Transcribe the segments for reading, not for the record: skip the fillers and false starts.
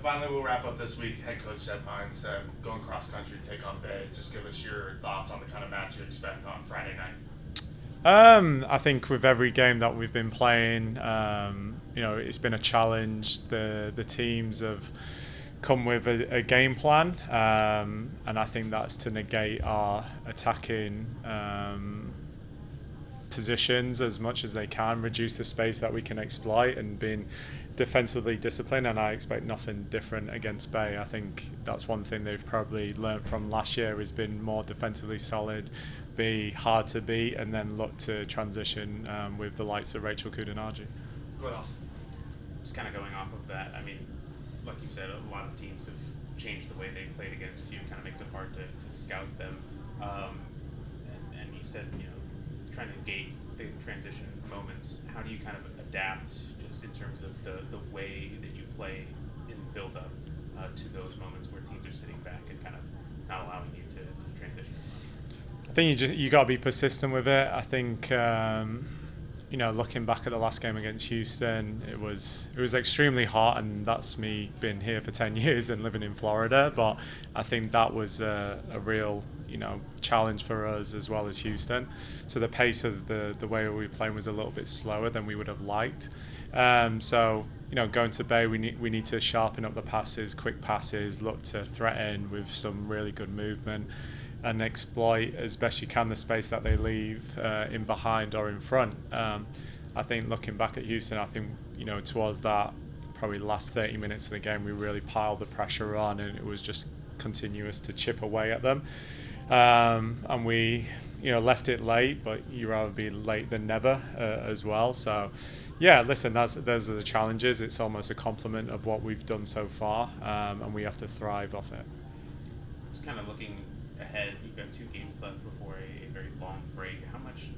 finally, we'll wrap up this week. Head coach Hines said going cross country to take on Bay. Just give us your thoughts on the kind of match you expect on Friday night. I think with every game that we've been playing, it's been a challenge. The teams have come with a game plan, and I think that's to negate our attacking positions as much as they can, reduce the space that we can exploit, and being defensively disciplined. And I expect nothing different against Bay. I think that's one thing they've probably learnt from last year, has been more defensively solid, be hard to beat, and then look to transition with the likes of Rachel Kudanagi. Go ahead, Austin. Just kind of going off of that, I mean, like you said, a lot of teams have changed the way they played against you. Kind of makes it hard to scout them. And you said, trying to gate the transition moments. How do you kind of adapt just in terms of the way that you play in build-up to those moments where teams are sitting back and kind of not allowing you to transition? I think you got to be persistent with it. I think looking back at the last game against Houston, it was extremely hot, and that's me being here for 10 years and living in Florida. But I think that was a real challenge for us as well as Houston. So the pace of the way we were playing was a little bit slower than we would have liked. So going to Bay, we need to sharpen up the passes, quick passes, look to threaten with some really good movement, and exploit as best you can the space that they leave in behind or in front. I think looking back at Houston, I think towards that probably the last 30 minutes of the game, we really piled the pressure on, and it was just continuous to chip away at them. And we left it late, but you'd rather be late than never as well. So yeah, listen, those are the challenges. It's almost a compliment of what we've done so far, and we have to thrive off it. Just kind of looking ahead, you've got 2 games left before a very long break. How much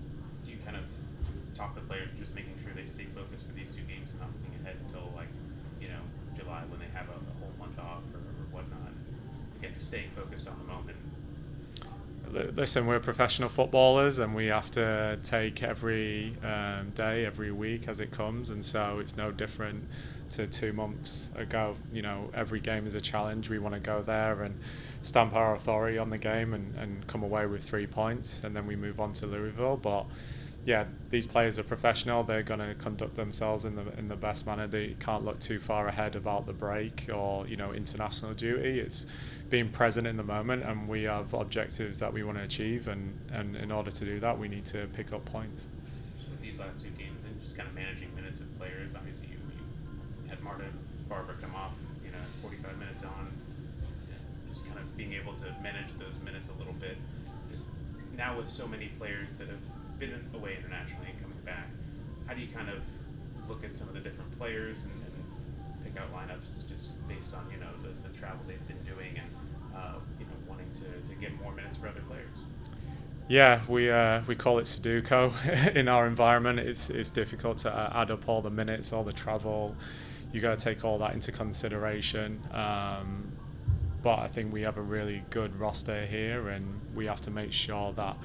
do you kind of talk to players, just making sure they stay focused for these 2 games and not looking ahead until July, when they have a whole month off or whatnot? Again, just staying focused on the moment. Listen, we're professional footballers, and we have to take every day, every week as it comes, and so it's no different to 2 months ago. Every game is a challenge. We want to go there and stamp our authority on the game and come away with 3 points, and then we move on to Louisville. But yeah, these players are professional. They're going to conduct themselves in the best manner. They can't look too far ahead about the break or international duty. It's being present in the moment, and we have objectives that we want to achieve, and in order to do that, we need to pick up points. So with these last 2 games and just kind of managing minutes of players, obviously you had Marta Barber come off, 45 minutes on, just kind of being able to manage those minutes a little bit. Just now with so many players that have been away internationally and coming back, how do you kind of look at some of the different players and pick out lineups just based on the travel they've been doing and wanting to get more minutes for other players? Yeah, we call it Sudoku in our environment. It's difficult to add up all the minutes, all the travel. You got to take all that into consideration. But I think we have a really good roster here, and we have to make sure that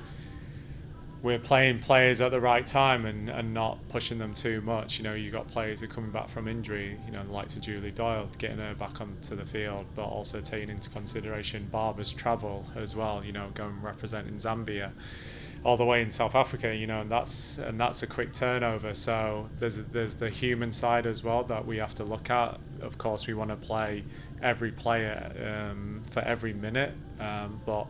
we're playing players at the right time and not pushing them too much. You got players who are coming back from injury, the likes of Julie Doyle, getting her back onto the field, but also taking into consideration Barbara's travel as well, going representing Zambia all the way in South Africa, and that's a quick turnover. So there's the human side as well that we have to look at. Of course, we want to play every player for every minute, but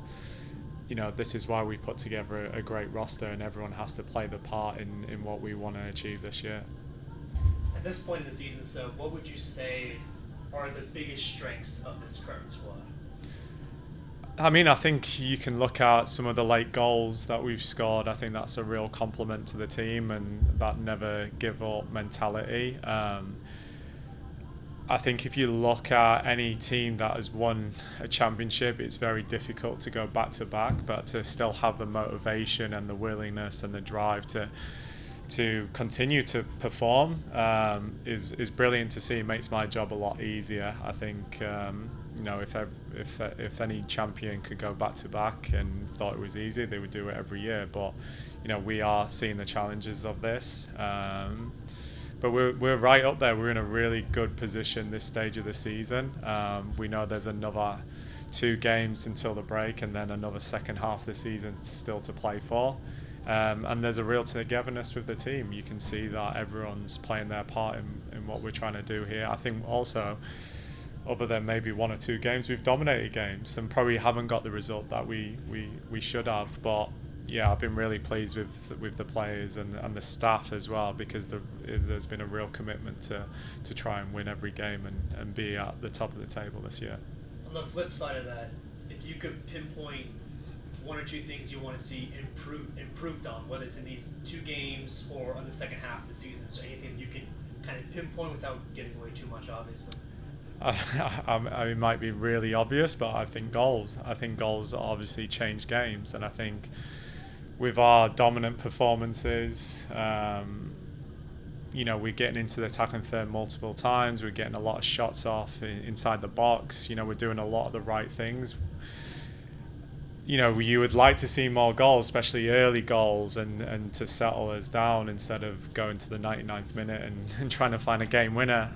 this is why we put together a great roster, and everyone has to play the part in what we want to achieve this year. At this point in the season, so what would you say are the biggest strengths of this current squad? I mean, I think you can look at some of the late goals that we've scored. I think that's a real compliment to the team, and that never give up mentality. I think if you look at any team that has won a championship, it's very difficult to go back to back, but to still have the motivation and the willingness and the drive to continue to perform is brilliant to see. It makes my job a lot easier. I think if any champion could go back to back and thought it was easy, they would do it every year. But we are seeing the challenges of this. but we're right up there. We're in a really good position this stage of the season. We know there's another 2 games until the break, and then another second half of the season still to play for. And there's a real togetherness with the team. You can see that everyone's playing their part in what we're trying to do here. I think also, other than maybe 1 or 2 games, we've dominated games and probably haven't got the result that we should have. But yeah, I've been really pleased with the players and the staff as well, because there's been a real commitment to try and win every game and be at the top of the table this year. On the flip side of that, if you could pinpoint 1 or 2 things you want to see improved on, whether it's in these 2 games or on the second half of the season, so anything you can kind of pinpoint without giving away too much, obviously. It might be really obvious, but I think goals obviously change games, and I think with our dominant performances, we're getting into the attacking third multiple times. We're getting a lot of shots off inside the box. We're doing a lot of the right things. You would like to see more goals, especially early goals, and to settle us down instead of going to the 99th minute and trying to find a game winner.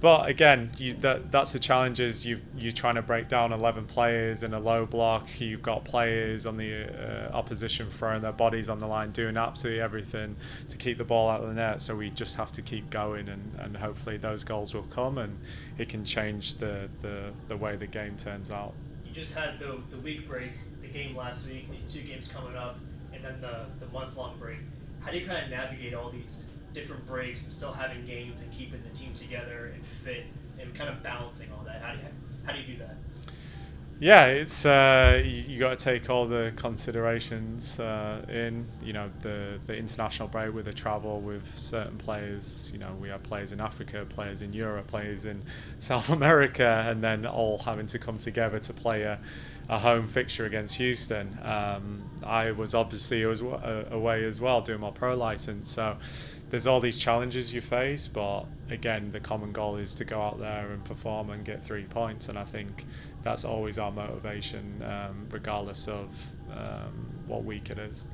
But again, that's the challenge. Is you're trying to break down 11 players in a low block. You've got players on the opposition throwing their bodies on the line, doing absolutely everything to keep the ball out of the net. So we just have to keep going, and hopefully those goals will come, and it can change the way the game turns out. You just had the week break, the game last week, these 2 games coming up, and then the month-long break. How do you kind of navigate all these different breaks and still having games and keeping the team together and fit and kind of balancing all that? How do you do that? Yeah, it's you got to take all the considerations in. The international break with the travel with certain players. We have players in Africa, players in Europe, players in South America, and then all having to come together to play a home fixture against Houston. I was obviously away as well doing my pro license, so there's all these challenges you face, but again, the common goal is to go out there and perform and get 3 points, and I think that's always our motivation, regardless of what week it is.